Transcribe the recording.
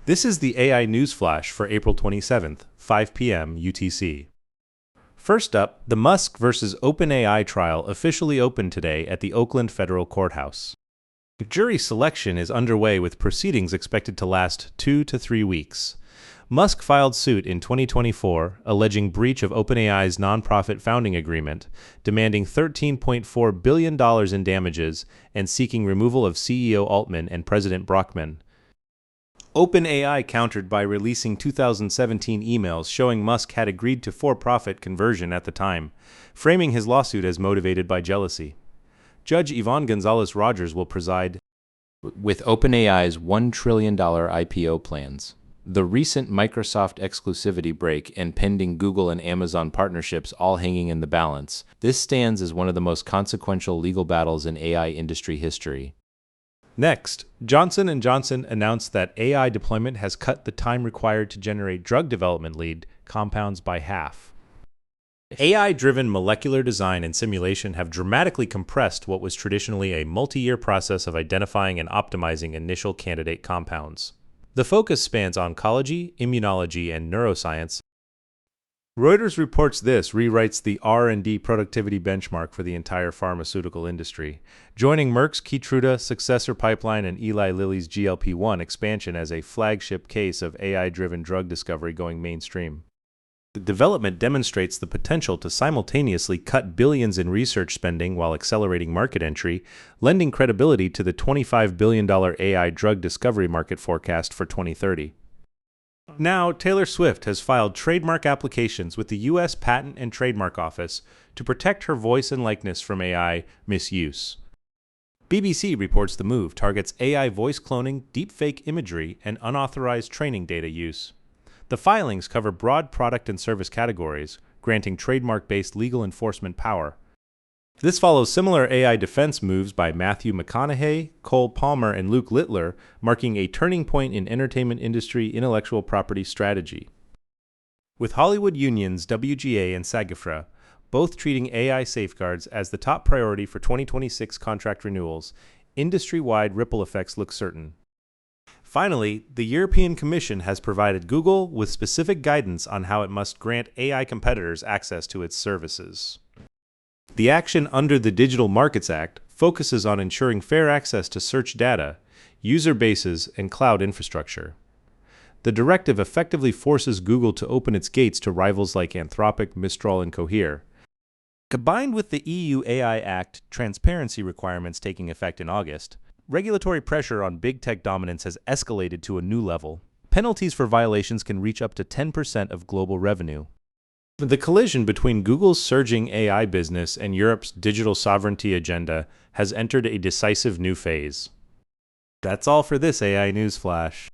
This is the AI News Flash for April 27th, 5 p.m. UTC. First up, the Musk versus OpenAI trial officially opened today at the Oakland Federal Courthouse. Jury selection is underway with proceedings expected to last 2 to 3 weeks. Musk filed suit in 2024, alleging breach of OpenAI's nonprofit founding agreement, demanding $13.4 billion in damages and seeking removal of CEO Altman and President Brockman. OpenAI countered by releasing 2017 emails showing Musk had agreed to for-profit conversion at the time, framing his lawsuit as motivated by jealousy. Judge Yvonne Gonzalez-Rogers will preside with OpenAI's $1 trillion IPO plans. The recent Microsoft exclusivity break and pending Google and Amazon partnerships all hanging in the balance, this stands as one of the most consequential legal battles in AI industry history. Next, Johnson & Johnson announced that AI deployment has cut the time required to generate drug development lead compounds by half. AI-driven molecular design and simulation have dramatically compressed what was traditionally a multi-year process of identifying and optimizing initial candidate compounds. The focus spans oncology, immunology, and neuroscience. Reuters reports this rewrites the R&D productivity benchmark for the entire pharmaceutical industry, joining Merck's Keytruda successor pipeline and Eli Lilly's GLP-1 expansion as a flagship case of AI-driven drug discovery going mainstream. The development demonstrates the potential to simultaneously cut billions in research spending while accelerating market entry, lending credibility to the $25 billion AI drug discovery market forecast for 2030. Now, Taylor Swift has filed trademark applications with the U.S. Patent and Trademark Office to protect her voice and likeness from AI misuse. BBC reports the move targets AI voice cloning, deepfake imagery, and unauthorized training data use. The filings cover broad product and service categories, granting trademark-based legal enforcement power. This follows similar AI defense moves by Matthew McConaughey, Cole Palmer, and Luke Littler, marking a turning point in entertainment industry intellectual property strategy. With Hollywood unions WGA and SAG-AFTRA both treating AI safeguards as the top priority for 2026 contract renewals, industry-wide ripple effects look certain. Finally, the European Commission has provided Google with specific guidance on how it must grant AI competitors access to its services. The action under the Digital Markets Act focuses on ensuring fair access to search data, user bases, and cloud infrastructure. The directive effectively forces Google to open its gates to rivals like Anthropic, Mistral, and Cohere. Combined with the EU AI Act transparency requirements taking effect in August, regulatory pressure on big tech dominance has escalated to a new level. Penalties for violations can reach up to 10% of global revenue. The collision between Google's surging AI business and Europe's digital sovereignty agenda has entered a decisive new phase. That's all for this AI News Flash.